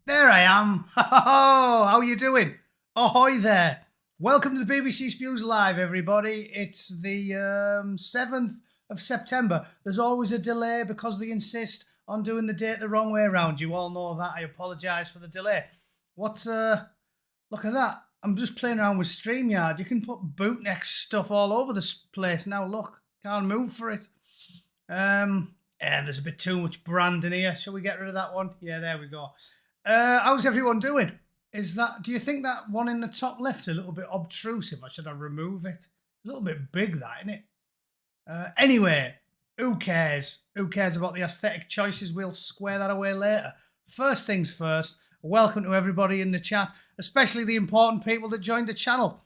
There I am. Ho, how are you doing? Ahoy there. Welcome to the BBC Spews Live, everybody. It's the 7th of September. There's always a delay because they insist on doing the date the wrong way around. You all know that. I apologise for the delay. Look at that. I'm just playing around with StreamYard. You can put Bootneck stuff all over this place. Now look, can't move for it. There's a bit too much brand in here. Shall we get rid of that one? Yeah, there we go. How's everyone doing? Do you think that one in the top left a little bit obtrusive, or should I remove it? A little bit big, that, isn't it? Anyway, who cares? Who cares about the aesthetic choices? We'll square that away later. First things first, welcome to everybody in the chat, especially the important people that joined the channel.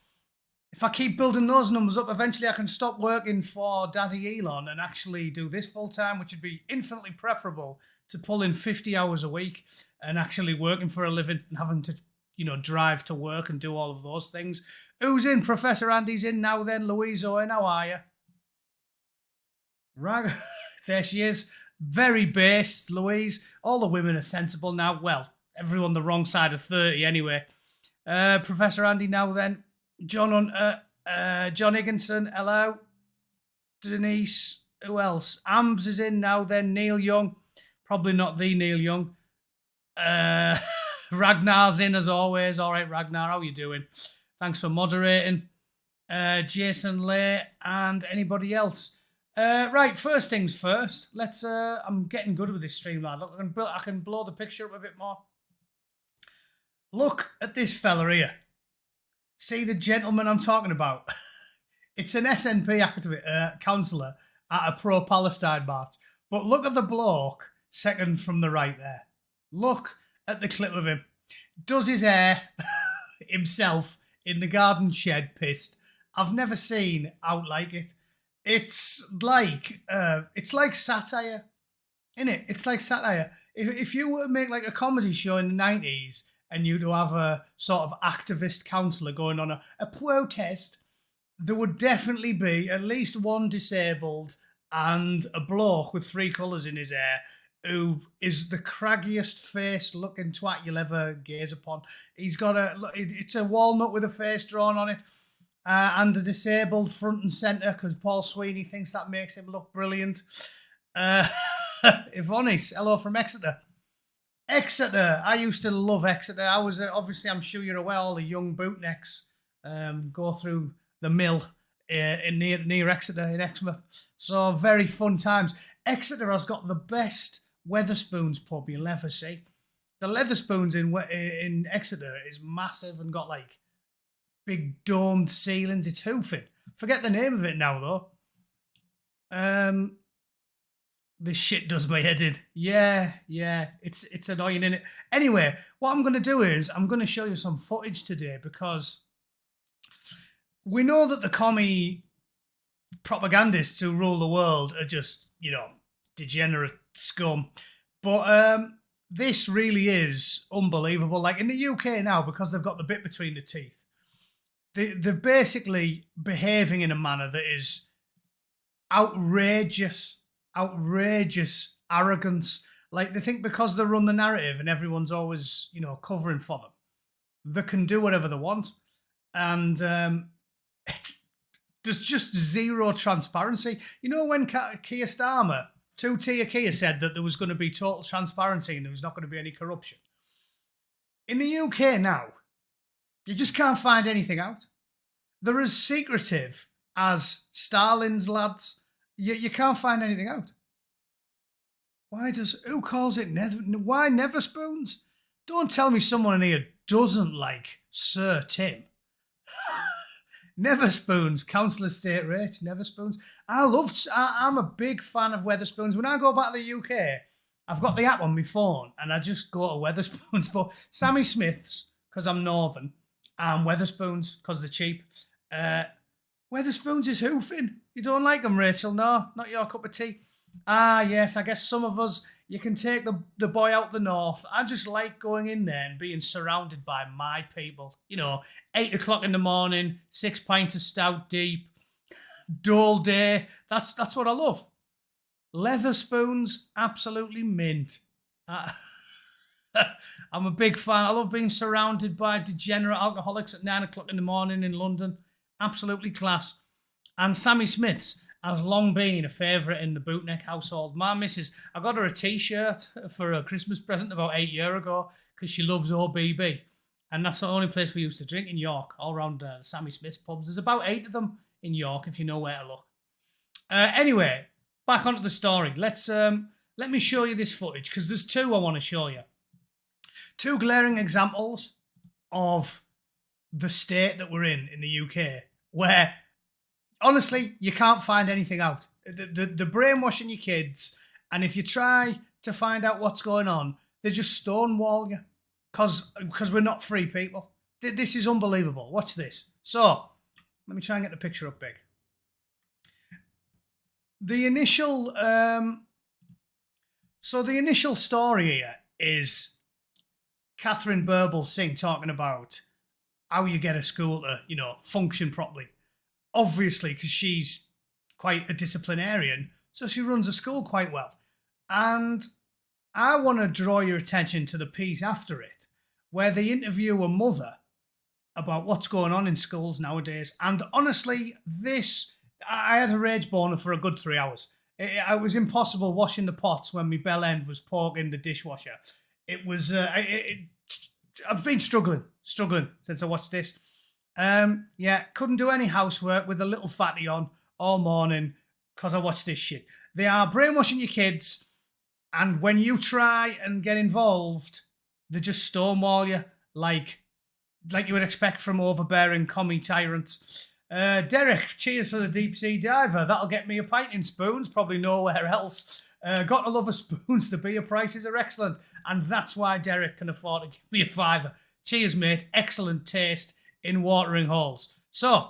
If I keep building those numbers up, eventually I can stop working for Daddy Elon and actually do this full time, which would be infinitely preferable to pulling 50 hours a week and actually working for a living and having to, drive to work and do all of those things. Who's in? Professor Andy's in now then. Louise Owen, how are you? There she is. Very based, Louise. All the women are sensible now. Well, everyone the wrong side of 30 anyway. Professor Andy now then. John Higginson, hello. Denise, who else? Ambs is in now then. Neil Young, probably not the Neil Young. Ragnar's in as always. All right, Ragnar, how are you doing? Thanks for moderating. Jason Lay and anybody else. Right, first things first. Let's. I'm getting good with this stream, lad. Look, I can blow the picture up a bit more. Look at this fella here. See the gentleman I'm talking about? It's an SNP councillor at a pro-Palestine march. But look at the bloke second from the right there. Look at the clip of him. Does his hair himself in the garden shed pissed. I've never seen out like it. It's like satire, innit? It's like satire. If you were to make like a comedy show in the 90s, and you'd have a sort of activist councillor going on a protest, there would definitely be at least one disabled and a bloke with 3 colours in his hair who is the craggiest faced looking twat you'll ever gaze upon. He's got it's a walnut with a face drawn on it and a disabled front and centre because Paul Sweeney thinks that makes him look brilliant. Ivonis, hello from Exeter. Exeter. I used to love Exeter. I was obviously, I'm sure you're aware, all the young bootnecks go through the mill near Exeter in Exmouth. So very fun times. Exeter has got the best Weatherspoons pub you'll ever see. The Leatherspoons in Exeter is massive and got like big domed ceilings. It's hoofing. Forget the name of it now though. This shit does my head in. Yeah, it's annoying, innit? Anyway, what I'm going to do is I'm going to show you some footage today because we know that the commie propagandists who rule the world are just, degenerate scum. But this really is unbelievable. Like in the UK now, because they've got the bit between the teeth, they're basically behaving in a manner that is outrageous arrogance. Like they think because they run the narrative and everyone's always, covering for them, they can do whatever they want. And there's just zero transparency. When Keir Starmer, 2-tier Keir said that there was going to be total transparency and there was not going to be any corruption. In the UK now, you just can't find anything out. They're as secretive as Stalin's lads. You can't find anything out. Who calls it why Neverspoons? Don't tell me someone in here doesn't like Sir Tim. Neverspoons, Council Estate Rates, Neverspoons. I'm a big fan of Weatherspoons. When I go back to the UK, I've got the app on my phone and I just go to Weatherspoons. But Sammy Smith's, because I'm northern, and Weatherspoons, because they're cheap. Weatherspoons is hoofing. You don't like them, Rachel? No, not your cup of tea. Ah, yes, I guess some of us, you can take the boy out the north. I just like going in there and being surrounded by my people. 8 o'clock in the morning, 6 pints of stout deep, dull day. That's what I love. Leatherspoons, absolutely mint. I'm a big fan. I love being surrounded by degenerate alcoholics at 9 o'clock in the morning in London. Absolutely class. And Sammy Smith's has long been a favourite in the Bootneck household. My missus, I got her a T-shirt for a Christmas present about 8 years ago because she loves OBB. And that's the only place we used to drink in York, all around the Sammy Smith's pubs. There's about 8 of them in York, if you know where to look. Anyway, back onto the story. Let me show you this footage, because there's 2 I want to show you. 2 glaring examples of the state that we're in the UK, where, honestly, you can't find anything out. The brainwashing your kids, and if you try to find out what's going on, they just stonewall you, because we're not free people. This is unbelievable. Watch this. So, let me try and get the picture up big. The initial story here is Catherine Burble-Singh talking about how you get a school to, function properly. Obviously, because she's quite a disciplinarian, so she runs a school quite well. And I want to draw your attention to the piece after it, where they interview a mother about what's going on in schools nowadays. And honestly, I had a rage boner for a good 3 hours. It was impossible washing the pots when my bell end was poking the dishwasher. It was, I've been struggling since I watched this. Couldn't do any housework with a little fatty on all morning because I watched this shit. They are brainwashing your kids, and when you try and get involved, they just stonewall you like you would expect from overbearing commie tyrants. Derek, cheers for the deep sea diver. That'll get me a pint in spoons, probably nowhere else. Got to love a spoons. The beer prices are excellent, and that's why Derek can afford to give me a $5. Cheers, mate. Excellent taste in watering holes. So,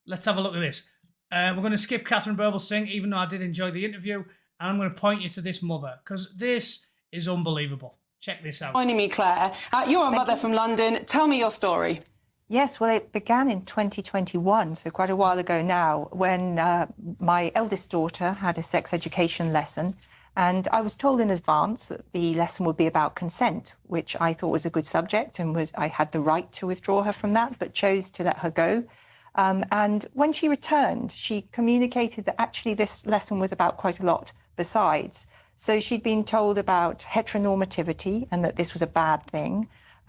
let's have a look at this. We're going to skip Catherine Burble-Singh, even though I did enjoy the interview, and I'm going to point you to this mother, because this is unbelievable. Check this out. Joining me, Claire. You're a mother from London. Tell me your story. Yes, well, it began in 2021, so quite a while ago now, when my eldest daughter had a sex education lesson, and I was told in advance that the lesson would be about consent, which I thought was a good subject, and I had the right to withdraw her from that, but chose to let her go. And when she returned, she communicated that actually this lesson was about quite a lot besides. So she'd been told about heteronormativity and that this was a bad thing.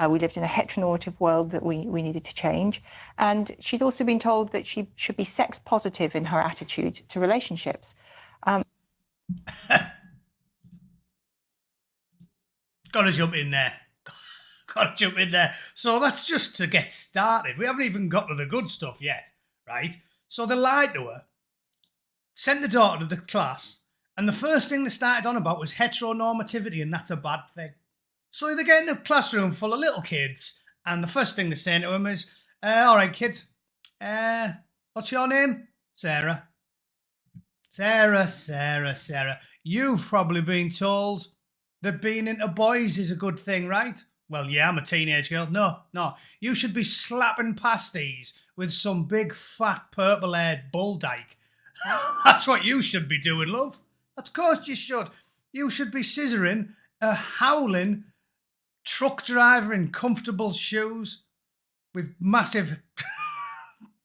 We lived in a heteronormative world that we needed to change. And she'd also been told that she should be sex positive in her attitude to relationships. Gotta jump in there. So that's just to get started. We haven't even got to the good stuff yet, right? So they lied to her, sent the daughter to the class, and the first thing they started on about was heteronormativity, and that's a bad thing. So they get in a classroom full of little kids, and the first thing they're saying to them is, all right, kids, what's your name? Sarah. Sarah. You've probably been told that being into boys is a good thing, right? Well, yeah, I'm a teenage girl. No. You should be slapping pasties with some big, fat, purple-haired bull dyke. That's what you should be doing, love. Of course you should. You should be scissoring a howling truck driver in comfortable shoes with massive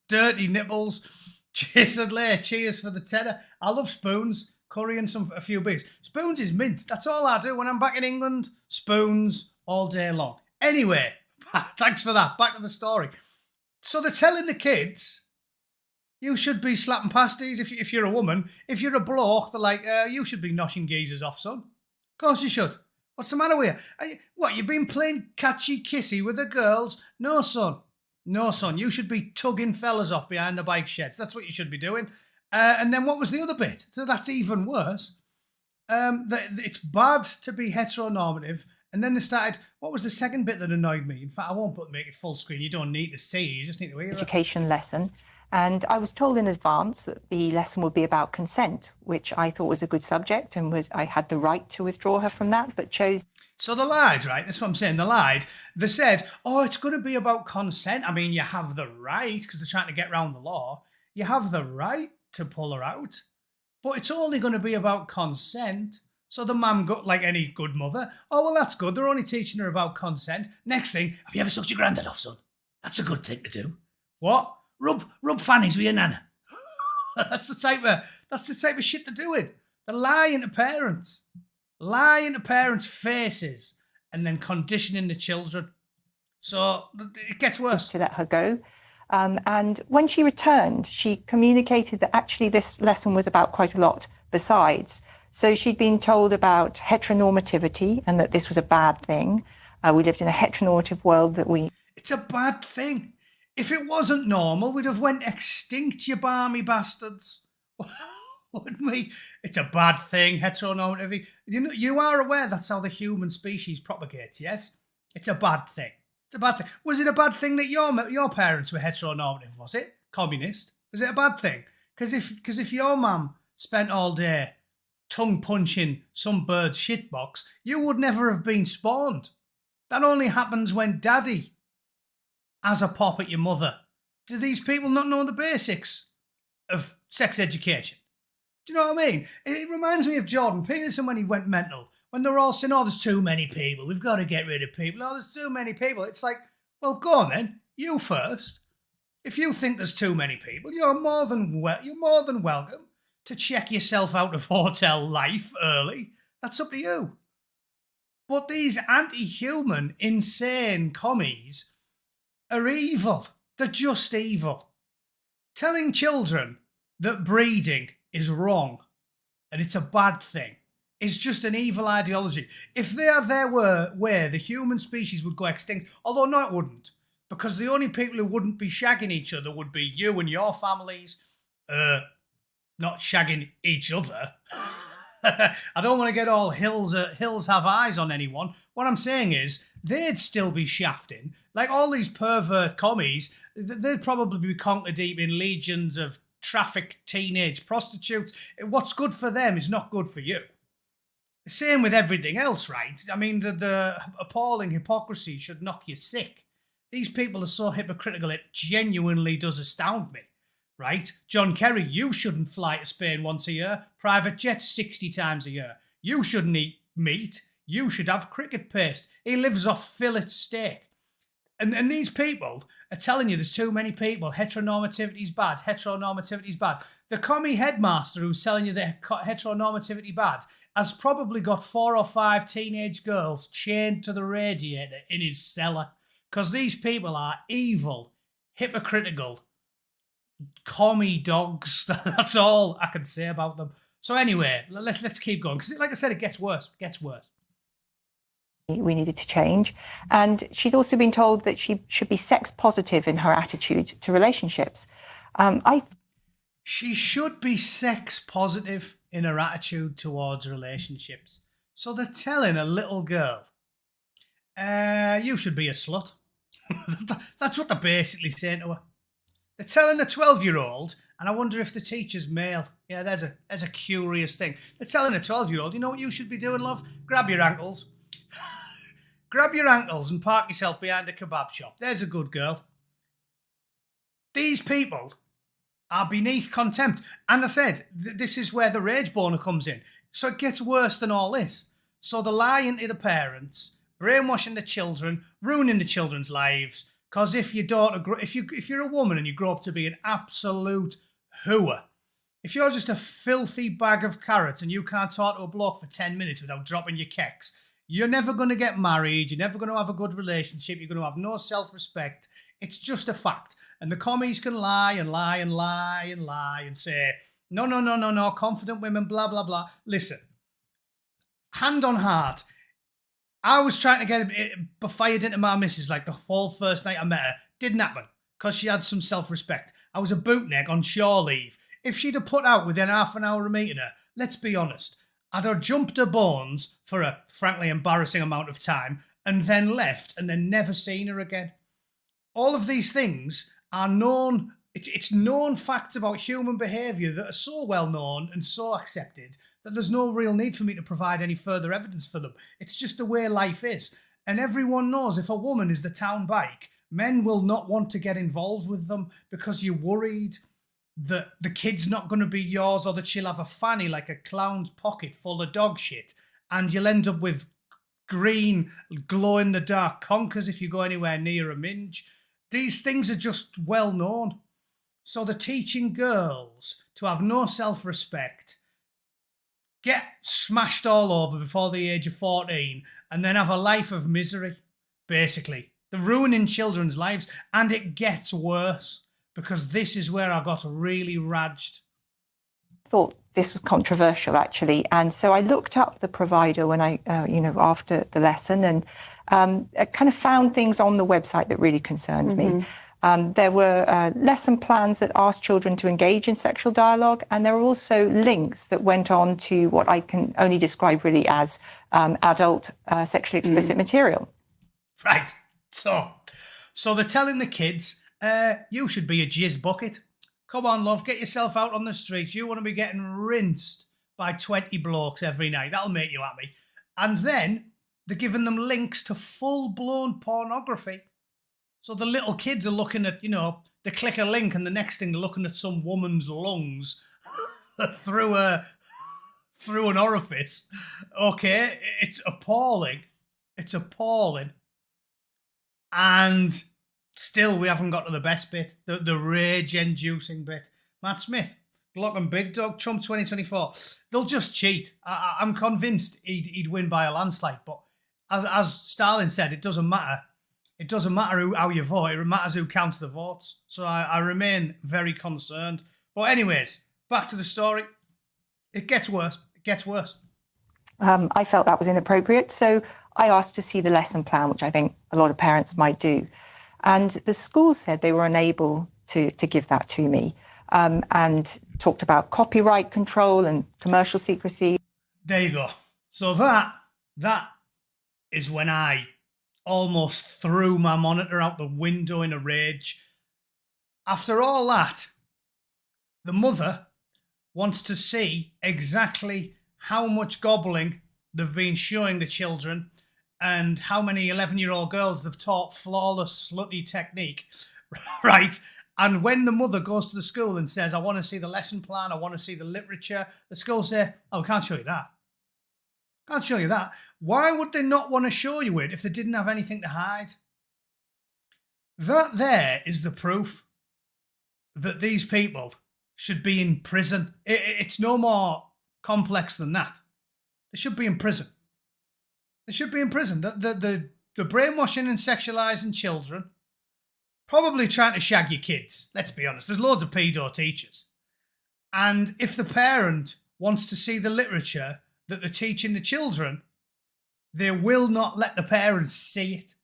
dirty nipples. Jason Leigh, cheers for the tenner. I love spoons, curry and a few beers. Spoons is mint. That's all I do when I'm back in England. Spoons all day long. Anyway, thanks for that. Back to the story. So they're telling the kids, you should be slapping pasties if you're a woman. If you're a bloke, they're like, you should be noshing geezers off, son. Of course you should. What's the matter with you? What, you've been playing catchy-kissy with the girls? No, son. You should be tugging fellas off behind the bike sheds. That's what you should be doing. And then what was the other bit? So that's even worse. It's bad to be heteronormative. And then they started, what was the second bit that annoyed me? In fact, I won't make it full screen. You don't need to see. You just need to hear it. Education lesson. And I was told in advance that the lesson would be about consent, which I thought was a good subject, and I had the right to withdraw her from that, but chose. So they lied, right? That's what I'm saying. They lied. They said, it's going to be about consent. I mean, you have the right, because they're trying to get around the law. You have the right to pull her out, but it's only going to be about consent. So the mum got, like any good mother, oh, well, that's good. They're only teaching her about consent. Next thing, have you ever sucked your granddad off, son? That's a good thing to do. What? Rub fannies with your nana. That's the type of shit they're doing. They're lying to parents. Lying to parents' faces and then conditioning the children. So it gets worse. To let her go. And when she returned, she communicated that actually this lesson was about quite a lot besides. So she'd been told about heteronormativity and that this was a bad thing. We lived in a heteronormative world It's a bad thing. If it wasn't normal, we'd have went extinct, you barmy bastards. Wouldn't we? It's a bad thing, heteronormativity. You are aware that's how the human species propagates, yes? It's a bad thing. It's a bad thing. Was it a bad thing that your parents were heteronormative, was it? Communist? Was it a bad thing? Because if your mum spent all day tongue punching some bird's shitbox, you would never have been spawned. That only happens when daddy has a pop at your mother. Do these people not know the basics of sex education? Do you know what I mean? It reminds me of Jordan Peterson when he went mental. When they're all saying, oh, there's too many people. We've got to get rid of people. Oh, there's too many people. It's like, well, go on then. You first. If you think there's too many people, you're more than welcome to check yourself out of hotel life early. That's up to you. But these anti-human, insane commies are evil. They're just evil. Telling children that breeding is wrong and it's a bad thing is just an evil ideology. If there were where the human species would go extinct, although no, it wouldn't, because the only people who wouldn't be shagging each other would be you and your families, not shagging each other. I don't want to get all hills have eyes on anyone. What I'm saying is they'd still be shafting. Like all these pervert commies, they'd probably be conquered deep in legions of trafficked teenage prostitutes. What's good for them is not good for you. The same with everything else, right? I mean, the appalling hypocrisy should knock you sick. These people are so hypocritical, it genuinely does astound me. Right? John Kerry, you shouldn't fly to Spain once a year. Private jets 60 times a year. You shouldn't eat meat. You should have cricket paste. He lives off fillet steak. And these people are telling you there's too many people. Heteronormativity's bad. Heteronormativity's bad. The commie headmaster who's telling you that heteronormativity bad has probably got 4 or 5 teenage girls chained to the radiator in his cellar. Because these people are evil, hypocritical, commie dogs. That's all I can say about them. So anyway, let's keep going. Because like I said, it gets worse. It gets worse. We needed to change. And she'd also been told that she should be sex positive in her attitude to relationships. She should be sex positive in her attitude towards relationships. So they're telling a little girl, you should be a slut. That's what they're basically saying to her. They're telling a 12-year-old, and I wonder if the teacher's male. Yeah, there's a curious thing. They're telling a 12-year-old, you know what you should be doing, love? Grab your ankles. Grab your ankles and park yourself behind a kebab shop. There's a good girl. These people are beneath contempt. And I said, this is where the rage boner comes in. So it gets worse than all this. So they're lying to the parents, brainwashing the children, ruining the children's lives. Because if you're a woman and you grow up to be an absolute hooer, if you're just a filthy bag of carrots and you can't talk to a bloke for 10 minutes without dropping your kecks, you're never going to get married. You're never going to have a good relationship. You're going to have no self-respect. It's just a fact. And the commies can lie and lie and lie and lie and say, no, confident women, blah, blah, blah. Listen, hand on heart, I was trying to get fired into my missus like the whole first night I met her. Didn't happen because she had some self-respect. I was a bootneck on shore leave. If she'd have put out within half an hour of meeting her, let's be honest, I'd have jumped her bones for a frankly embarrassing amount of time and then left and then never seen her again. All of these things are known. It's known facts about human behaviour that are so well known and so accepted that there's no real need for me to provide any further evidence for them. It's just the way life is. And everyone knows if a woman is the town bike, men will not want to get involved with them because you're worried. that the kid's not going to be yours, or that she'll have a fanny like a clown's pocket full of dog shit, and you'll end up with green glow-in-the-dark conkers if you go anywhere near a minge. These things are just well known. So they're teaching girls to have no self-respect, get smashed all over before the age of 14, and then have a life of misery, basically. They're ruining children's lives, and it gets worse, because this is where I got really raged. Thought this was controversial, actually, and so I looked up the provider when I, after the lesson, and I kind of found things on the website that really concerned me. There were lesson plans that asked children to engage in sexual dialogue, and there were also links that went on to what I can only describe really as adult sexually explicit material. Right. So they're telling the kids, you should be a jizz bucket. Come on, love, get yourself out on the streets. You want to be getting rinsed by 20 blokes every night. That'll make you happy. And then they're giving them links to full-blown pornography. So the little kids are looking at, they click a link, and the next thing they're looking at some woman's lungs through an orifice. Okay, it's appalling. It's appalling. And still, we haven't got to the best bit, the rage-inducing bit. Matt Smith, Glock and Big Dog, Trump 2024. They'll just cheat. I'm convinced he'd win by a landslide. But as Stalin said, it doesn't matter. It doesn't matter how you vote. It matters who counts the votes. So I remain very concerned. But anyways, back to the story. It gets worse. It gets worse. I felt that was inappropriate. So I asked to see the lesson plan, which I think a lot of parents might do. And the school said they were unable to give that to me, and talked about copyright control and commercial secrecy. There you go. So that is when I almost threw my monitor out the window in a rage. After all that, the mother wants to see exactly how much gobbling they've been showing the children, and how many 11-year-old girls they've taught flawless slutty technique, right? And when the mother goes to the school and says, I want to see the lesson plan, I want to see the literature, the school say, oh, we can't show you that. Can't show you that. Why would they not want to show you it if they didn't have anything to hide? That there is the proof that these people should be in prison. It's no more complex than that. They should be in prison. They should be in prison. The brainwashing and sexualising children, probably trying to shag your kids. Let's be honest. There's loads of pedo teachers. And if the parent wants to see the literature that they're teaching the children, they will not let the parents see it.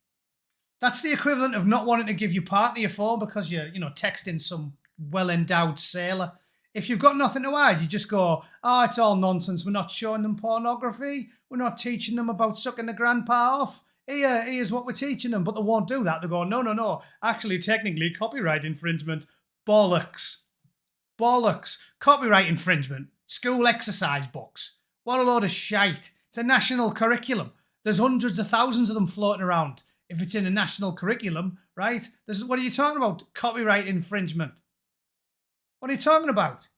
That's the equivalent of not wanting to give your partner your phone because you're, texting some well-endowed sailor. If you've got nothing to hide, you just go, oh, it's all nonsense. We're not showing them pornography. We're not teaching them about sucking the grandpa off. Here's what we're teaching them. But they won't do that. They go, no. Actually, technically, copyright infringement. Bollocks. Copyright infringement. School exercise books. What a load of shite. It's a national curriculum. There's hundreds of thousands of them floating around. If it's in a national curriculum, right? What are you talking about? Copyright infringement. What are you talking about?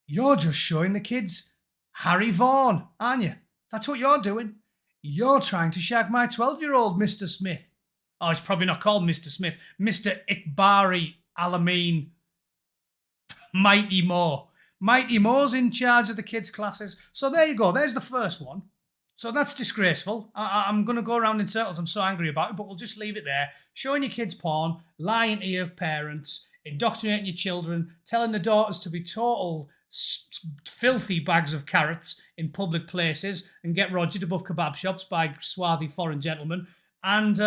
You're just showing the kids Harry Vaughan, aren't you? That's what you're doing. You're trying to shag my 12-year-old Mr. Smith. Oh, it's probably not called Mr. Smith. Mr. Ikbari Alameen Mighty Mo. Mighty Mo's in charge of the kids' classes. So there you go. There's the first one. So that's disgraceful. I'm going to go around in circles. I'm so angry about it, but we'll just leave it there. Showing your kids porn, lying to your parents, indoctrinating your children, telling the daughters to be total filthy bags of carrots in public places and get rogered above kebab shops by swarthy foreign gentlemen. And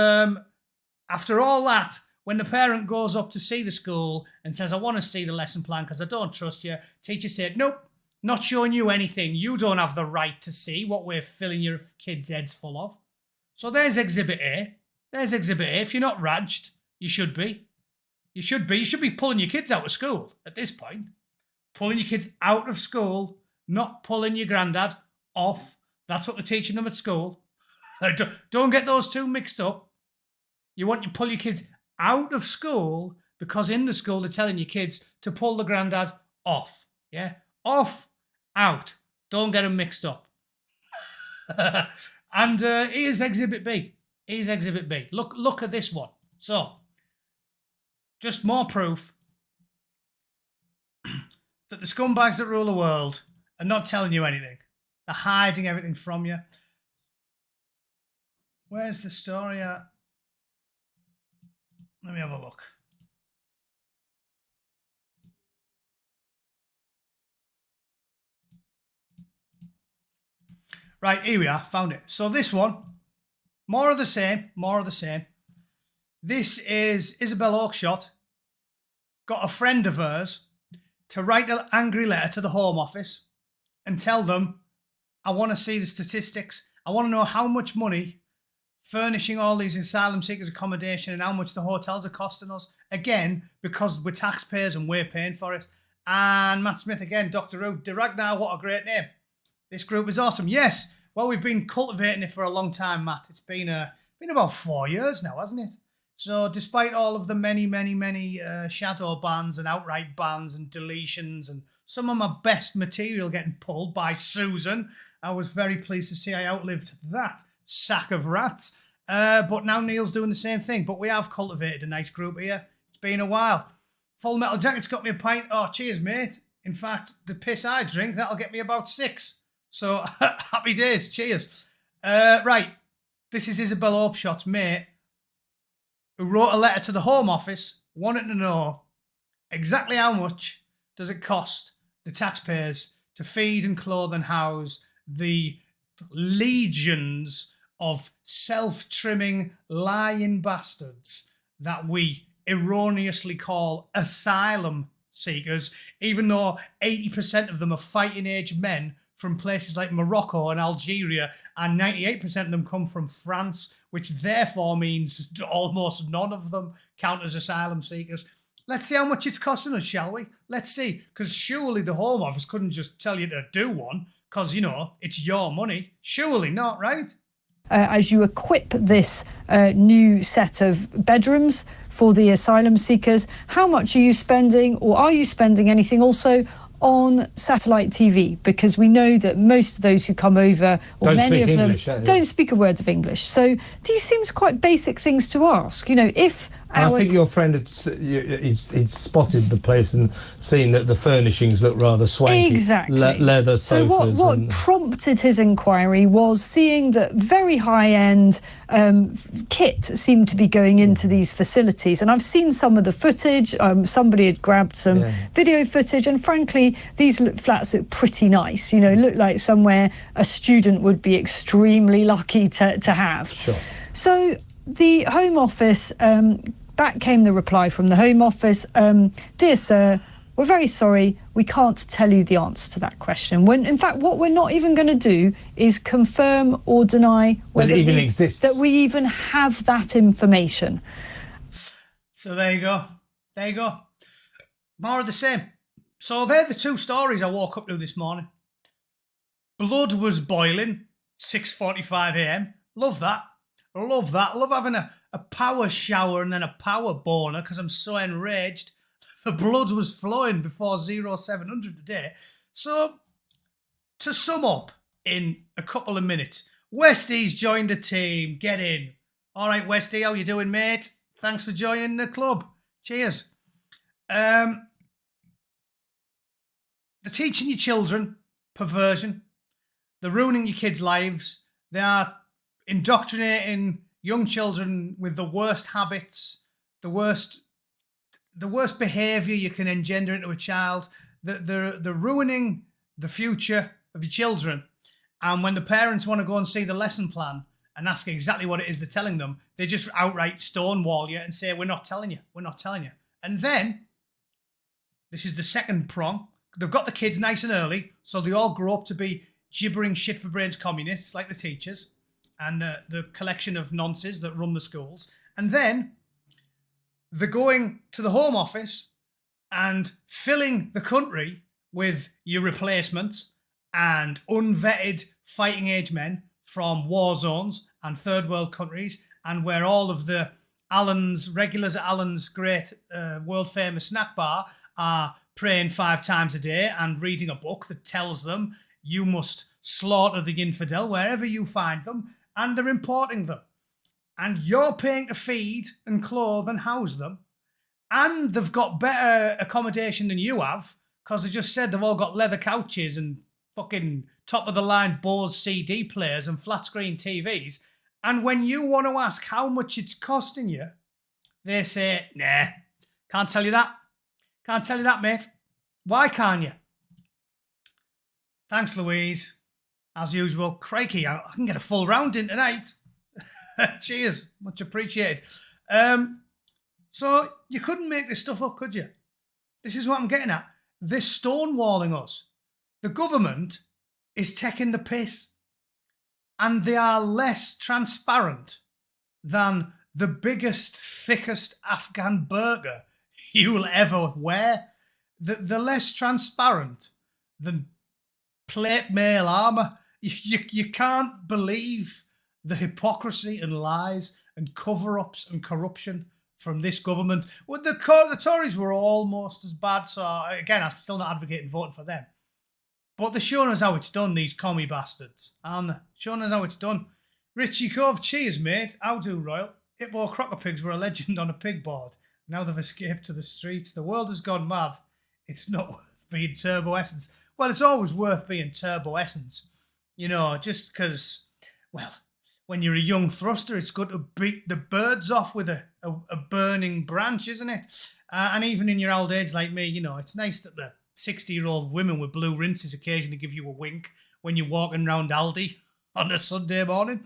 after all that, when the parent goes up to see the school and says, I want to see the lesson plan because I don't trust you, teacher said, nope, not showing you anything. You don't have the right to see what we're filling your kids' heads full of. So there's Exhibit A. There's Exhibit A. If you're not raged, you should be. You should be pulling your kids out of school at this point. Pulling your kids out of school, not pulling your granddad off. That's what they're teaching them at school. Don't get those two mixed up. You want to pull your kids out of school because in the school they're telling your kids to pull the granddad off. Yeah, off, out. Don't get them mixed up. And here's Exhibit B. Here's Exhibit B. Look at this one. So, just more proof that the scumbags that rule the world are not telling you anything. They're hiding everything from you. Where's the story at? Let me have a look. Right, here we are. Found it. So this one, more of the same, more of the same. This is Isabel Oakeshott. Got a friend of hers to write an angry letter to the Home Office and tell them, I want to see the statistics. I want to know how much money furnishing all these asylum seekers accommodation and how much the hotels are costing us. Again, because we're taxpayers and we're paying for it. And Matt Smith again, Dr. Who, De Ragnar, what a great name. This group is awesome. Yes, well, we've been cultivating it for a long time, Matt. It's been about 4 years now, hasn't it? So despite all of the many shadow bans and outright bans and deletions and some of my best material getting pulled by Susan, I was very pleased to see I outlived that sack of rats. But now Neil's doing the same thing. But we have cultivated a nice group here. It's been a while. Full Metal Jacket's got me a pint. Oh, cheers, mate. In fact, the piss I drink, that'll get me about 6. So, happy days. Cheers. Right. This is Isabel Oakeshott's mate, who wrote a letter to the Home Office wanting to know exactly how much does it cost the taxpayers to feed and clothe and house the legions of self-trimming, lying bastards that we erroneously call asylum seekers, even though 80% of them are fighting-age men from places like Morocco and Algeria, and 98% of them come from France, which therefore means almost none of them count as asylum seekers. Let's see how much it's costing us, shall we? Let's see, because surely the Home Office couldn't just tell you to do one, because, you know, it's your money. Surely not, right? As you equip this new set of bedrooms for the asylum seekers, how much are you spending, or are you spending anything also on satellite TV? Because we know that most of those who come over, or many of them, don't speak a word of English. So these seems quite basic things to ask. You know, if I think your friend had he'd spotted the place and seen that the furnishings looked rather swanky. Exactly. Leather sofas. So what prompted his inquiry was seeing that very high-end kit seemed to be going into these facilities. And I've seen some of the footage. Somebody had grabbed some video footage, and frankly, these flats look pretty nice. You know, look like somewhere a student would be extremely lucky to have. Sure. So the Home Office, back came the reply from the Home Office. Dear sir, we're very sorry, we can't tell you the answer to that question. When, in fact, what we're not even going to do is confirm or deny whether that it even exists, that we even have that information. So there you go. There you go. More of the same. So they're the two stories I woke up to this morning. Blood was boiling, 6:45 a.m. Love that. Love that. Love having a power shower and then a power boner because I'm so enraged. The blood was flowing before 0700 today. So, to sum up in a couple of minutes, Westie's joined the team. Get in. All right, Westie, how you doing, mate? Thanks for joining the club. Cheers. They're teaching your children perversion. They're ruining your kids' lives. They are indoctrinating young children with the worst habits, the worst behaviour you can engender into a child. They're ruining the future of your children. And when the parents want to go and see the lesson plan and ask exactly what it is they're telling them, they just outright stonewall you and say, we're not telling you, we're not telling you. And then, this is the second prong, they've got the kids nice and early, so they all grow up to be gibbering shit for brains communists like the teachers and the collection of nonces that run the schools. And then they're going to the Home Office and filling the country with your replacements and unvetted fighting age men from war zones and third world countries, and where all of the regulars at Alan's great world famous snack bar are praying 5 times a day and reading a book that tells them you must slaughter the infidel wherever you find them, and they're importing them. And you're paying to feed and clothe and house them, and they've got better accommodation than you have, because they just said they've all got leather couches and fucking top-of-the-line Bose CD players and flat-screen TVs. And when you want to ask how much it's costing you, they say, nah, can't tell you that. Can't tell you that, mate. Why can't you? Thanks, Louise. As usual, crikey, I can get a full round in tonight. Cheers. Much appreciated. So you couldn't make this stuff up, could you? This is what I'm getting at. They're stonewalling us. The government is taking the piss. And they are less transparent than the biggest, thickest Afghan burger you'll ever wear. They're less transparent than plate mail armour. You can't believe the hypocrisy and lies and cover-ups and corruption from this government. Well, the Tories were almost as bad, so again, I'm still not advocating voting for them. But they're showing us how it's done, these commie bastards. And showing us how it's done. Richie Cove, cheers, mate. How do, Royal? Hippo Crocker Pigs were a legend on a pig board. Now they've escaped to the streets. The world has gone mad. It's not worth being Turbo Essence. Well, it's always worth being Turbo Essence. You know, just because, well, when you're a young thruster, it's good to beat the birds off with a burning branch, isn't it? And even in your old age like me, you know, it's nice that the 60-year-old women with blue rinses occasionally give you a wink when you're walking around Aldi on a Sunday morning.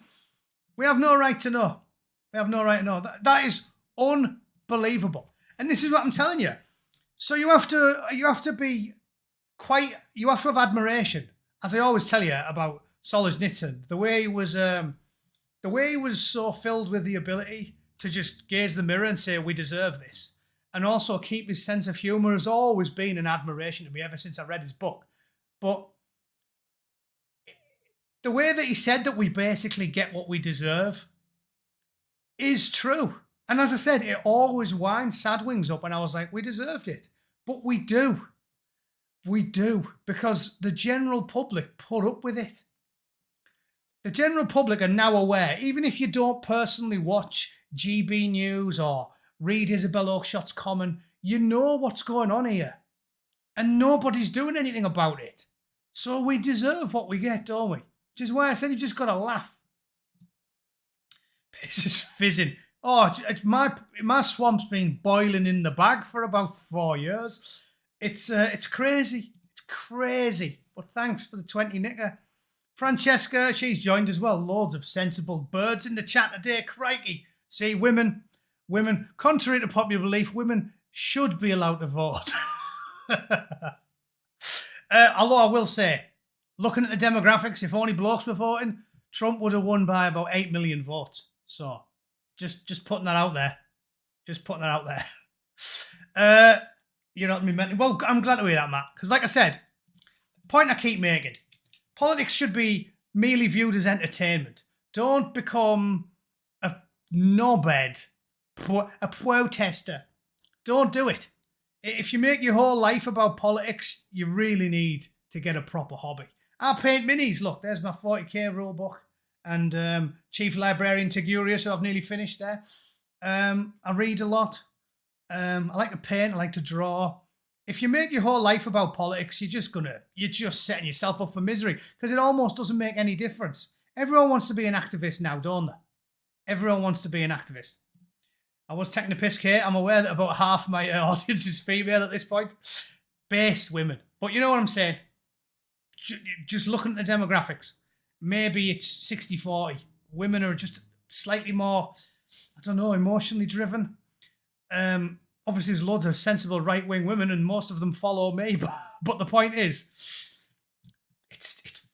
We have no right to know. We have no right to know. That is unbelievable. And this is what I'm telling you. So you have to have admiration, as I always tell you about Solzhenitsyn. The way he was so filled with the ability to just gaze in the mirror and say, we deserve this. And also keep his sense of humour has always been an admiration to me ever since I read his book. But the way that he said that we basically get what we deserve is true. And as I said, it always winds Sadwings up, and I was like, we deserved it. But we do. We do. Because the general public put up with it. The general public are now aware, even if you don't personally watch GB News or read Isabel Oakeshot's comment, you know what's going on here. And nobody's doing anything about it. So we deserve what we get, don't we? Which is why I said you've just got to laugh. Piss is fizzing. Oh, my swamp's been boiling in the bag for about 4 years. It's crazy. It's crazy. But thanks for the 20 nicker. Francesca, she's joined as well. Loads of sensible birds in the chat today. Crikey. See, women, contrary to popular belief, women should be allowed to vote. Although I will say, looking at the demographics, if only blokes were voting, Trump would have won by about 8 million votes. So, just putting that out there. Just putting that out there. You know what I mean? Well, I'm glad to hear that, Matt. Because like I said, point I keep making, politics should be merely viewed as entertainment. Don't become a knobhead, a protester. Don't do it. If you make your whole life about politics, you really need to get a proper hobby. I paint minis. Look, there's my 40k rule book. And Chief Librarian Tiguria, so I've nearly finished there. I read a lot. I like to paint. I like to draw. If you make your whole life about politics, you're just setting yourself up for misery, because it almost doesn't make any difference. Everyone wants to be an activist now, don't they? Everyone wants to be an activist. I was taking a piss, Kate. I'm aware that about half my audience is female at this point. Based women. But you know what I'm saying? Just looking at the demographics. Maybe it's 60-40. Women are just slightly more, I don't know, emotionally driven. Obviously, there's loads of sensible right-wing women, and most of them follow me. But the point is,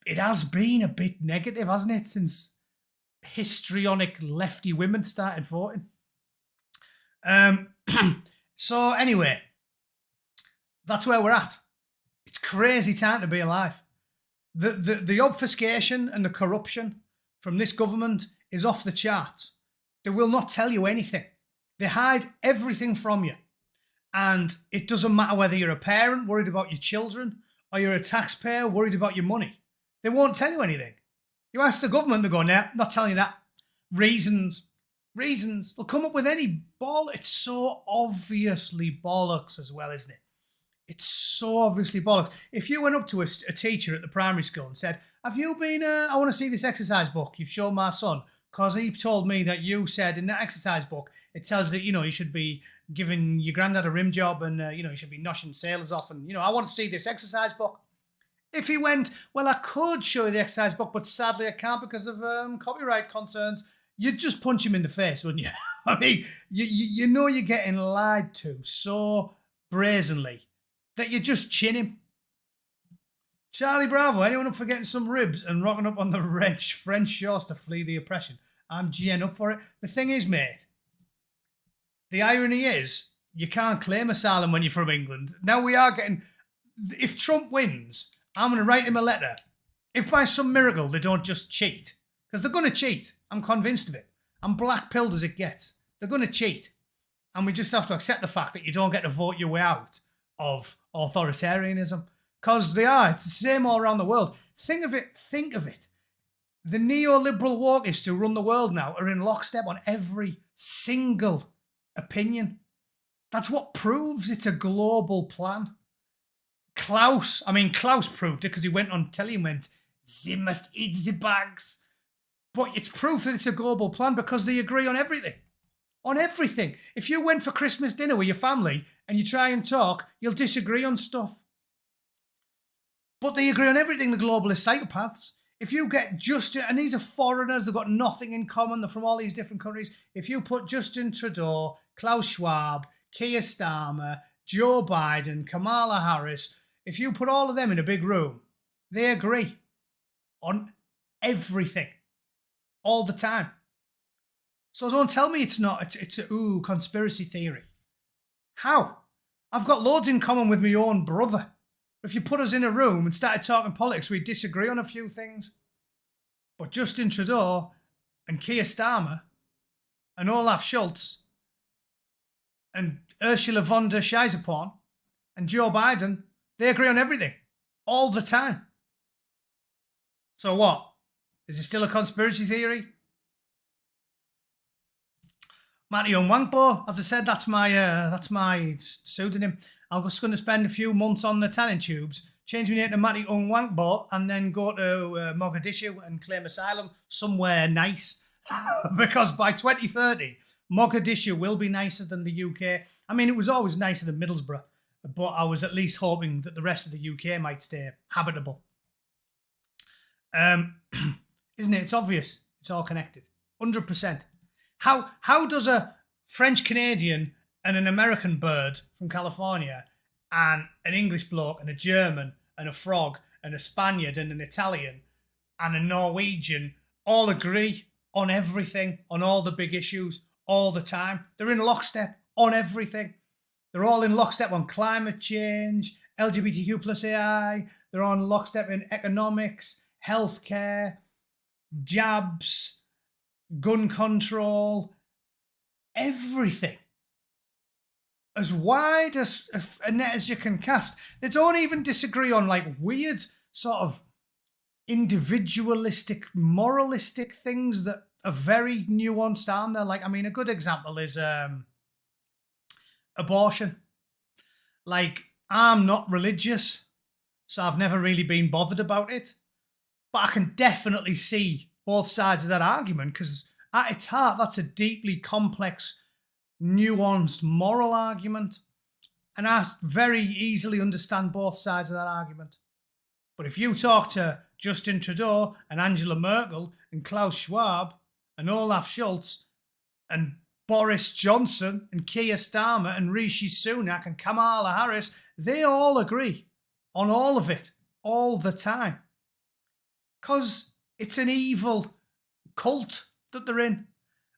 it has been a bit negative, hasn't it, since histrionic lefty women started voting. So anyway, that's where we're at. It's crazy time to be alive. The obfuscation and the corruption from this government is off the charts. They will not tell you anything. They hide everything from you. And it doesn't matter whether you're a parent worried about your children or you're a taxpayer worried about your money. They won't tell you anything. You ask the government, they go, nah, not telling you that. Reasons. They'll come up with any ball. It's so obviously bollocks as well, isn't it? It's so obviously bollocks. If you went up to a teacher at the primary school and said, have you been, I want to see this exercise book you've shown my son, because he told me that you said in that exercise book, it tells that, you should be giving your granddad a rim job and, you should be noshing sailors off and, I want to see this exercise book. If he went, well, I could show you the exercise book, but sadly I can't because of copyright concerns, you'd just punch him in the face, wouldn't you? I mean, you know you're getting lied to so brazenly that you just chin him. Charlie Bravo, anyone up for getting some ribs and rocking up on the French shores to flee the oppression? I'm GN up for it. The thing is, mate, the irony is you can't claim asylum when you're from England. Now we are getting... If Trump wins, I'm going to write him a letter. If by some miracle they don't just cheat, because they're going to cheat. I'm convinced of it. I'm black-pilled as it gets. They're going to cheat. And we just have to accept the fact that you don't get to vote your way out of authoritarianism. Because they are. It's the same all around the world. Think of it. The neoliberal wokists who run the world now are in lockstep on every single opinion. That's what proves it's a global plan. Klaus proved it because he went on telly and went, they must eat the bugs. But it's proof that it's a global plan because they agree on everything. On everything. If you went for Christmas dinner with your family and you try and talk, you'll disagree on stuff. But they agree on everything, the globalist psychopaths. If you get Justin, and these are foreigners, they've got nothing in common, they're from all these different countries. If you put Justin Trudeau, Klaus Schwab, Keir Starmer, Joe Biden, Kamala Harris, if you put all of them in a big room, they agree on everything. All the time. So don't tell me it's not. It's a conspiracy theory. How? I've got loads in common with my own brother. If you put us in a room and started talking politics, we'd disagree on a few things. But Justin Trudeau and Keir Starmer and Olaf Scholz and Ursula von der Scheisseporn and Joe Biden, they agree on everything. All the time. So what? Is it still a conspiracy theory? Matty Unwankbo, as I said, that's my pseudonym. I'm just going to spend a few months on the tanning tubes, change my name to Matty Unwankbo, and then go to Mogadishu and claim asylum somewhere nice. Because by 2030, Mogadishu will be nicer than the UK. I mean, it was always nicer than Middlesbrough, but I was at least hoping that the rest of the UK might stay habitable. Isn't it? It's obvious. It's all connected. 100%. How does a French Canadian and an American bird from California and an English bloke and a German and a frog and a Spaniard and an Italian and a Norwegian all agree on everything, on all the big issues, all the time? They're in lockstep on everything. They're all in lockstep on climate change, LGBTQ plus AI. They're on lockstep in economics, healthcare, jabs, gun control, everything. As wide as a net as you can cast. They don't even disagree on like weird sort of individualistic, moralistic things that are very nuanced, aren't there? Like, I mean, a good example is abortion. Like, I'm not religious, so I've never really been bothered about it. But I can definitely see both sides of that argument because at its heart, that's a deeply complex, nuanced moral argument. And I very easily understand both sides of that argument. But if you talk to Justin Trudeau and Angela Merkel and Klaus Schwab and Olaf Scholz and Boris Johnson and Keir Starmer and Rishi Sunak and Kamala Harris, they all agree on all of it, all the time. Because it's an evil cult that they're in.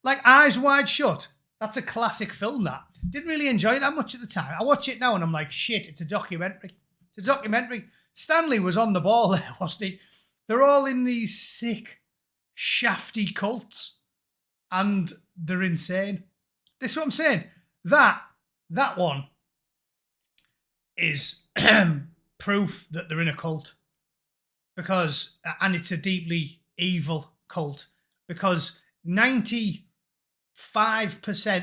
Like Eyes Wide Shut. That's a classic film, that. Didn't really enjoy it that much at the time. I watch it now and I'm like, shit, it's a documentary. It's a documentary. Stanley was on the ball there, wasn't he? They're all in these sick, shafty cults. And they're insane. This is what I'm saying. That one is proof that they're in a cult, and it's a deeply evil cult, because 95%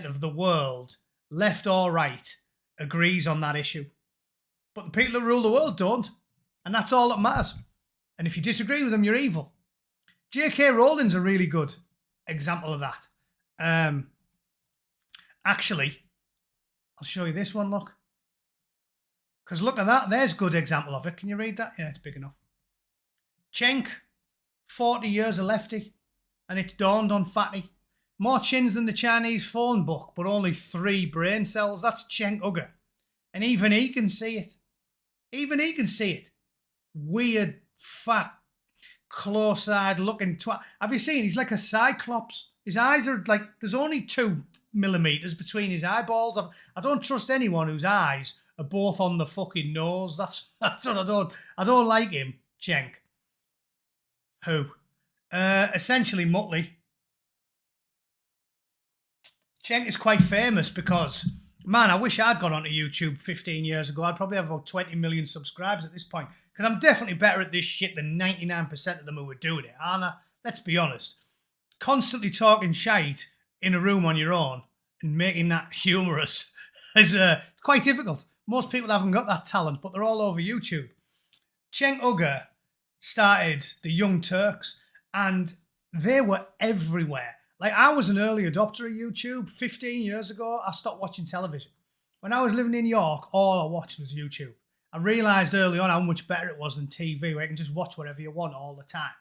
of the world, left or right, agrees on that issue. But the people that rule the world don't. And that's all that matters. And if you disagree with them, you're evil. J.K. Rowling's a really good example of that. Actually, I'll show you this one, look. Because look at that. There's a good example of it. Can you read that? Yeah, it's big enough. Cenk, 40 years a lefty. And it's dawned on Fatty. More chins than the Chinese phone book, but only 3 brain cells. That's Cenk Uygur. And even he can see it. Even he can see it. Weird, fat, close-eyed looking twat. Have you seen? He's like a cyclops. His eyes are like, there's only 2 millimeters between his eyeballs. I don't trust anyone whose eyes are both on the fucking nose. That's what I don't like him, Cenk. Who? Essentially Muttley. Cenk is quite famous because, man, I wish I'd gone onto YouTube 15 years ago. I'd probably have about 20 million subscribers at this point, because I'm definitely better at this shit than 99% of them who were doing it, aren't I? Let's be honest. Constantly talking shite in a room on your own and making that humorous is quite difficult. Most people haven't got that talent, but they're all over YouTube. Cenk Uygur started the Young Turks, and they were everywhere. Like, I was an early adopter of YouTube. 15 years ago, I stopped watching television. When I was living in York, all I watched was YouTube. I realised early on how much better it was than TV, where you can just watch whatever you want all the time.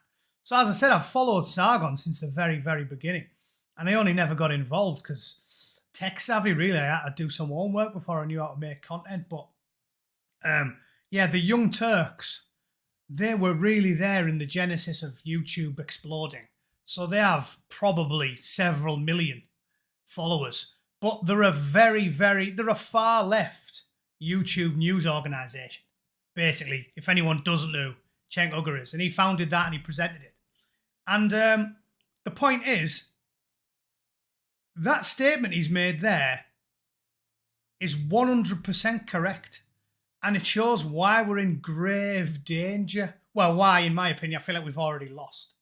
So as I said, I've followed Sargon since the very, very beginning. And I only never got involved because tech savvy, really. I had to do some homework before I knew how to make content. But yeah, the Young Turks, they were really there in the genesis of YouTube exploding. So they have probably several million followers. But they're they're a far left YouTube news organisation. Basically, if anyone doesn't know, Cenk Uygur is. And he founded that and he presented it. And the point is, that statement he's made there is 100% correct. And it shows why we're in grave danger. Well, why, in my opinion, I feel like we've already lost.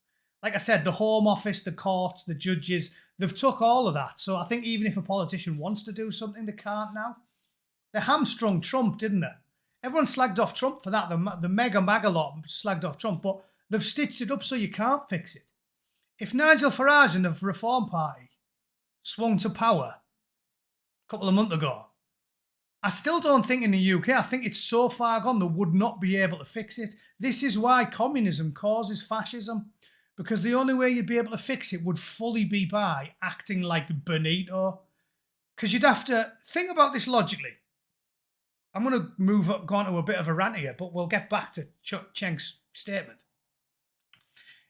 Like I said, the Home Office, the courts, the judges, they've took all of that. So I think even if a politician wants to do something, they can't now. They hamstrung Trump, didn't they? Everyone slagged off Trump for that. The MAGA lot slagged off Trump, but they've stitched it up so you can't fix it. If Nigel Farage and the Reform Party swung to power a couple of months ago, I still don't think in the UK, I think it's so far gone they would not be able to fix it. This is why communism causes fascism, because the only way you'd be able to fix it would fully be by acting like Benito. Because you'd have to think about this logically. I'm going to go on to a bit of a rant here, but we'll get back to Cenk's statement.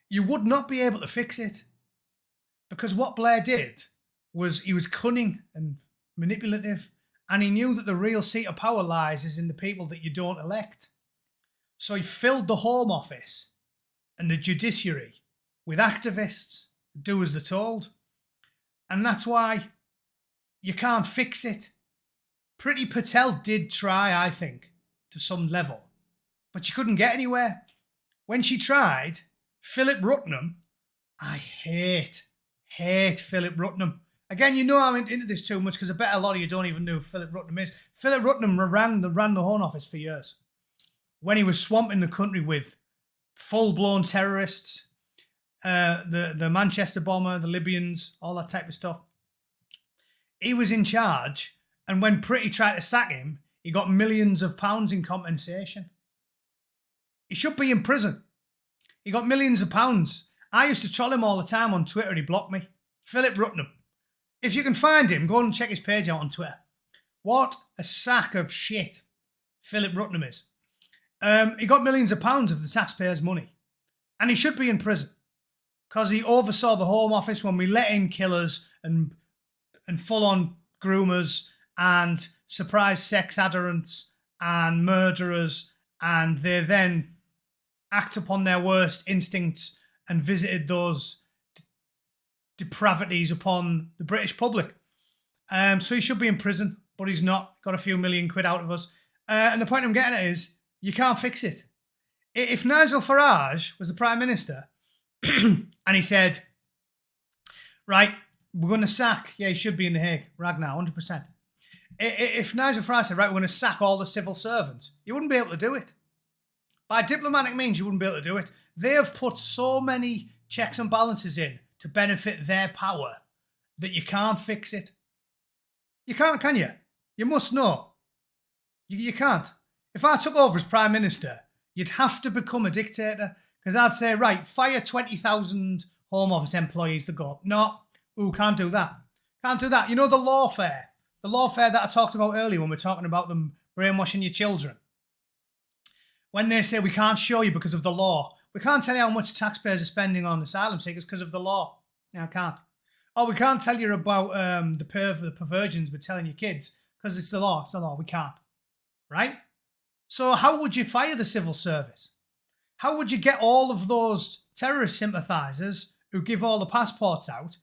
You would not be able to fix it, because what Blair did was he was cunning and manipulative, and he knew that the real seat of power lies is in the people that you don't elect. So he filled the Home Office and the judiciary with activists, do as they're told. And that's why you can't fix it. Priti Patel did try, I think, to some level, but she couldn't get anywhere. When she tried, Philip Rutnam, I hate Philip Rutnam. Again, you know I'm into this too much because I bet a lot of you don't even know who Philip Rutnam is. Philip Rutnam ran the Home Office for years when he was swamping the country with full-blown terrorists, the Manchester bomber, the Libyans, all that type of stuff. He was in charge, and when Priti tried to sack him, he got millions of pounds in compensation. He should be in prison. He got millions of pounds. I used to troll him all the time on Twitter and he blocked me. Philip Rutnam. If you can find him, go and check his page out on Twitter. What a sack of shit Philip Rutnam is. He got millions of pounds of the taxpayers' money. And he should be in prison. Because he oversaw the Home Office when we let in killers and full-on groomers and surprise sex adherents and murderers, and they then act upon their worst instincts and visited those depravities upon the British public. So he should be in prison, but he's not. Got a few million quid out of us. And the point I'm getting at is, you can't fix it. If Nigel Farage was the Prime Minister and he said, right, we're going to sack, yeah, he should be in The Hague, Ragnar, 100%. If Nigel Farage said, right, we're going to sack all the civil servants, you wouldn't be able to do it. By diplomatic means, you wouldn't be able to do it. They have put so many checks and balances in to benefit their power that you can't fix it. You can't, can you? You must know. You can't. If I took over as Prime Minister, you'd have to become a dictator, because I'd say, right, fire 20,000 Home Office employees to go. No, can't do that. Can't do that. You know the lawfare that I talked about earlier when we're talking about them brainwashing your children. When they say we can't show you because of the law, we can't tell you how much taxpayers are spending on asylum seekers because of the law. No, I can't. Oh, we can't tell you about the perversions we're telling your kids because it's the law. It's the law. We can't. Right? So how would you fire the civil service? How would you get all of those terrorist sympathisers who give all the passports out?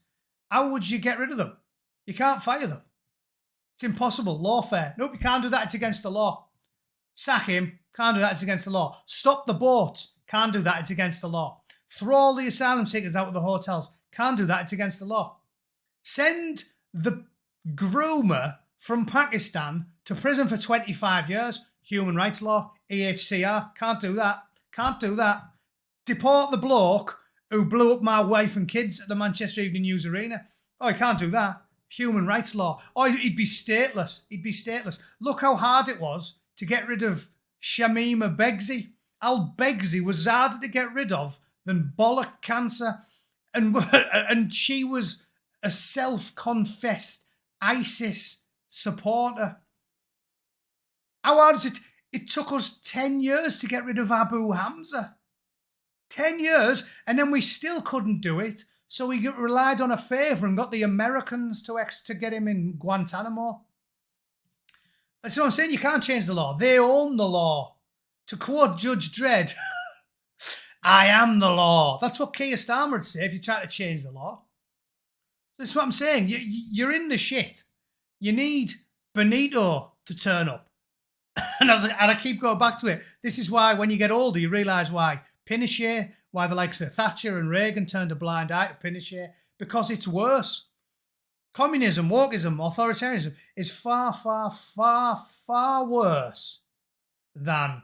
How would you get rid of them? You can't fire them. It's impossible. Lawfare. Nope, you can't do that. It's against the law. Sack him. Can't do that. It's against the law. Stop the boats. Can't do that. It's against the law. Throw all the asylum seekers out of the hotels. Can't do that. It's against the law. Send the groomer from Pakistan to prison for 25 years. Human rights law. EHCR. Can't do that. Can't do that. Deport the bloke who blew up my wife and kids at the Manchester Evening News Arena. Oh, you can't do that. Human rights law. Oh, he'd be stateless. He'd be stateless. Look how hard it was to get rid of Shamima Begzi. Al Begzi was harder to get rid of than bollock cancer. And she was a self-confessed ISIS supporter. How hard is it? It took us 10 years to get rid of Abu Hamza. 10 years, and then we still couldn't do it. So we relied on a favour and got the Americans to get him in Guantanamo. That's what I'm saying. You can't change the law. They own the law. To quote Judge Dredd, I am the law. That's what Keir Starmer would say if you try to change the law. That's what I'm saying. You're in the shit. You need Benito to turn up. And I keep going back to it. This is why when you get older, you realise why Pinochet, why the likes of Thatcher and Reagan turned a blind eye to Pinochet, because it's worse. Communism, wokeism, authoritarianism is far, far, far, far worse than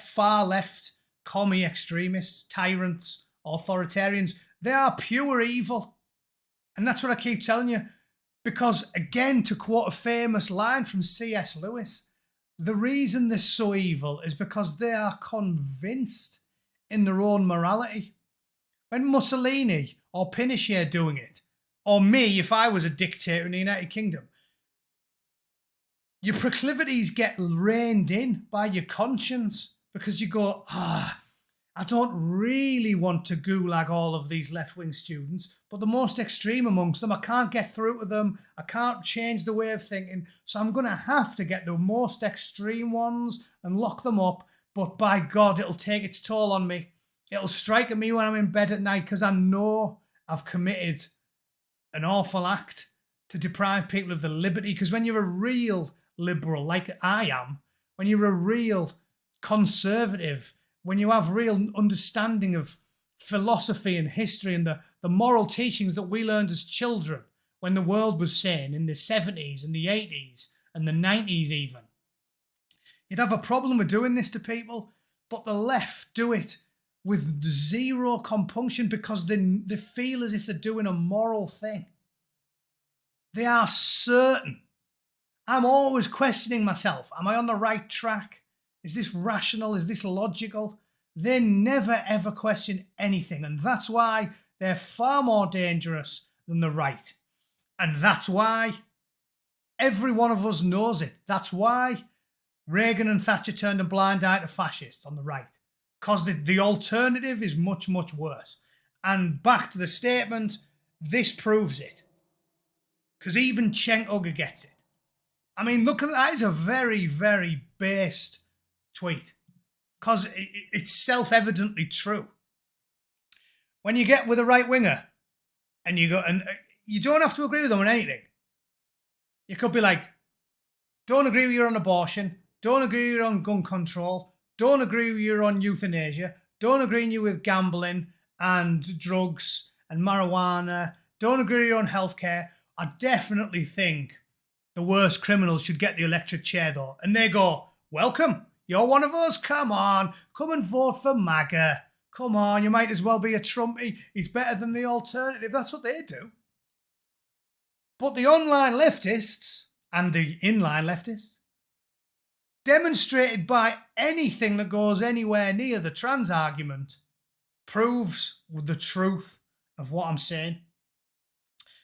far left, commie extremists, tyrants, authoritarians. They are pure evil. And that's what I keep telling you. Because, again, to quote a famous line from C.S. Lewis, the reason they're so evil is because they are convinced in their own morality. When Mussolini or Pinochet are doing it, or me, if I was a dictator in the United Kingdom, your proclivities get reined in by your conscience because you go, I don't really want to gulag all of these left-wing students, but the most extreme amongst them, I can't get through to them. I can't change the way of thinking. So I'm going to have to get the most extreme ones and lock them up. But by God, it'll take its toll on me. It'll strike at me when I'm in bed at night because I know I've committed an awful act to deprive people of the liberty. Because when you're a real liberal, like I am, when you're a real conservative, when you have real understanding of philosophy and history and the moral teachings that we learned as children when the world was sane in the 70s and the 80s and the 90s even, you'd have a problem with doing this to people, but the left do it with zero compunction because they feel as if they're doing a moral thing. They are certain. I'm always questioning myself. Am I on the right track? Is this rational? Is this logical? They never ever question anything. And that's why they're far more dangerous than the right. And that's why every one of us knows it. That's why Reagan and Thatcher turned a blind eye to fascists on the right. Because the alternative is much, much worse. And back to the statement, this proves it. Because even Cenk Uygur gets it. I mean, look at that. It's a very, very based tweet. Because it's self-evidently true. When you get with a right-winger, and you don't have to agree with them on anything, You could be like, don't agree with you on abortion, don't agree with you on gun control, don't agree with you on euthanasia, don't agree with you with gambling and drugs and marijuana, don't agree with you on healthcare. I definitely think the worst criminals should get the electric chair though. And they go, welcome, you're one of us, come on, come and vote for MAGA. Come on, you might as well be a Trumpy. He's better than the alternative. That's what they do. But the online leftists and the inline leftists, demonstrated by anything that goes anywhere near the trans argument, proves the truth of what I'm saying.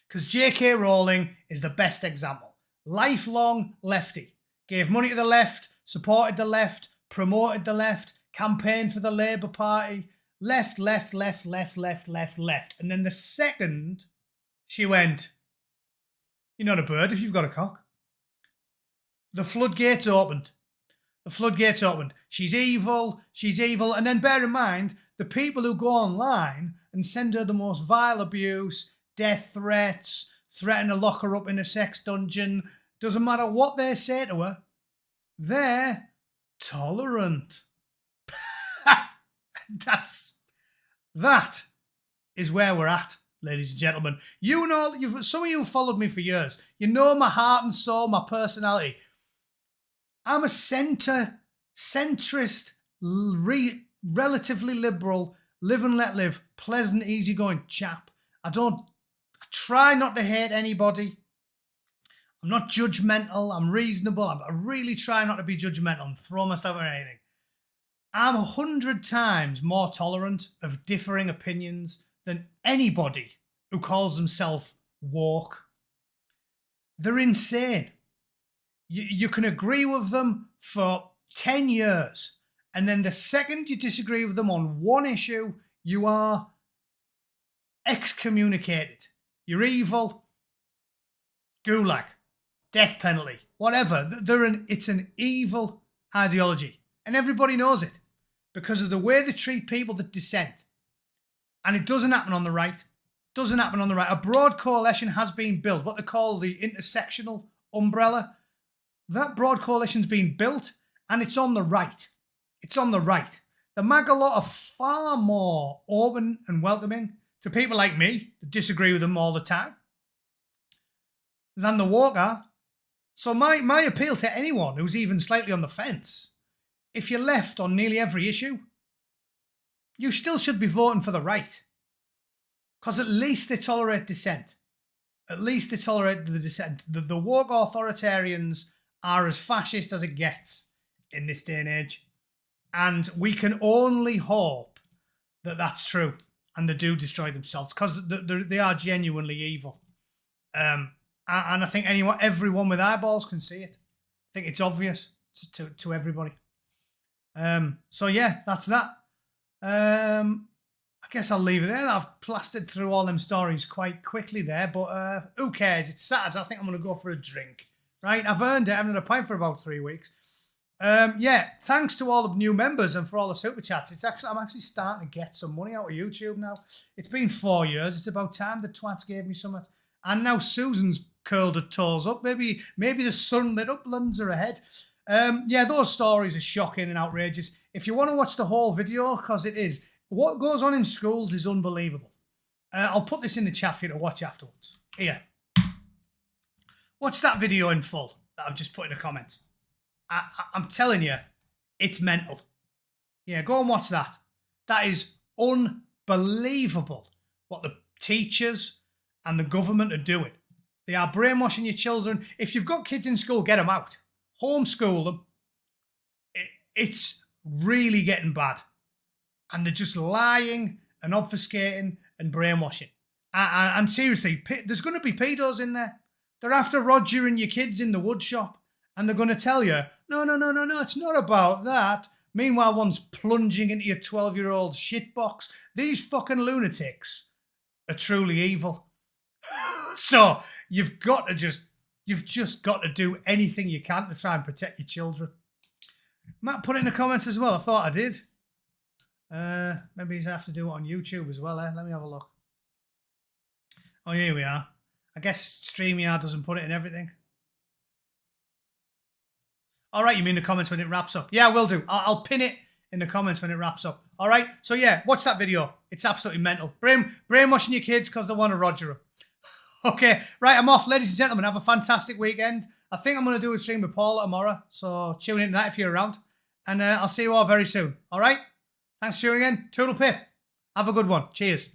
Because J.K. Rowling is the best example. Lifelong lefty. Gave money to the left, supported the left, promoted the left, campaigned for the Labour Party. Left. And then the second she went, you're not a bird if you've got a cock. The floodgates opened. She's evil. And then bear in mind, the people who go online and send her the most vile abuse, death threats, threaten to lock her up in a sex dungeon, doesn't matter what they say to her, they're tolerant. That is where we're at, ladies and gentlemen. You know, some of you have followed me for years. You know my heart and soul, my personality. I'm a centrist, relatively liberal, live and let live, pleasant, easygoing chap. I try not to hate anybody. I'm not judgmental. I'm reasonable. I really try not to be judgmental and throw myself at anything. I'm 100 times more tolerant of differing opinions than anybody who calls themselves woke. They're insane. You can agree with them for 10 years, and then the second you disagree with them on one issue, you are excommunicated. You're evil, gulag, death penalty, whatever. It's an evil ideology, and everybody knows it because of the way they treat people that dissent. And it doesn't happen on the right. A broad coalition has been built, what they call the intersectional umbrella. That broad coalition's been built, and it's on the right. The MAGA lot are far more open and welcoming to people like me that disagree with them all the time than the woke are. So my appeal to anyone who's even slightly on the fence, if you're left on nearly every issue, you still should be voting for the right. Because at least they tolerate dissent. At least they tolerate the dissent. The woke authoritarians are as fascist as it gets in this day and age. And we can only hope that that's true and they do destroy themselves because they are genuinely evil. And I think everyone with eyeballs can see it. I think it's obvious to everybody. So yeah, that's that. I guess I'll leave it there. I've plastered through all them stories quite quickly there, but who cares? It's Saturday. I think I'm going to go for a drink. Right? I've earned it. I haven't had a pint for about 3 weeks. Yeah, thanks to all the new members and for all the super chats. I'm actually starting to get some money out of YouTube now. It's been 4 years. It's about time the twats gave me something. And now Susan's curled her toes up. Maybe the sunlit uplands are ahead. Yeah, those stories are shocking and outrageous. If you want to watch the whole video, because it is, what goes on in schools is unbelievable. I'll put this in the chat for you to watch afterwards. Here. Watch that video in full that I've just put in the comments. I'm telling you, it's mental. Yeah, go and watch that. That is unbelievable what the teachers and the government are doing. They are brainwashing your children. If you've got kids in school, get them out. Homeschool them. It's really getting bad. And they're just lying and obfuscating and brainwashing. And seriously, there's going to be pedos in there. They're after Roger and your kids in the wood shop. And they're going to tell you, no, it's not about that. Meanwhile, one's plunging into your 12-year-old shitbox. These fucking lunatics are truly evil. So you've just got to do anything you can to try and protect your children. Matt put it in the comments as well. I thought I did. Maybe I have to do it on YouTube as well. Let me have a look. Oh, here we are. I guess StreamYard doesn't put it in everything. All right, you mean the comments when it wraps up? Yeah, I will do. I'll pin it in the comments when it wraps up. All right? So, yeah, watch that video. It's absolutely mental. Brainwashing your kids because they want to roger them. Okay, right, I'm off. Ladies and gentlemen, have a fantastic weekend. I think I'm going to do a stream with Paula tomorrow, so tune into that if you're around. And I'll see you all very soon. All right? Thanks for tuning in. Toodle pip. Have a good one. Cheers.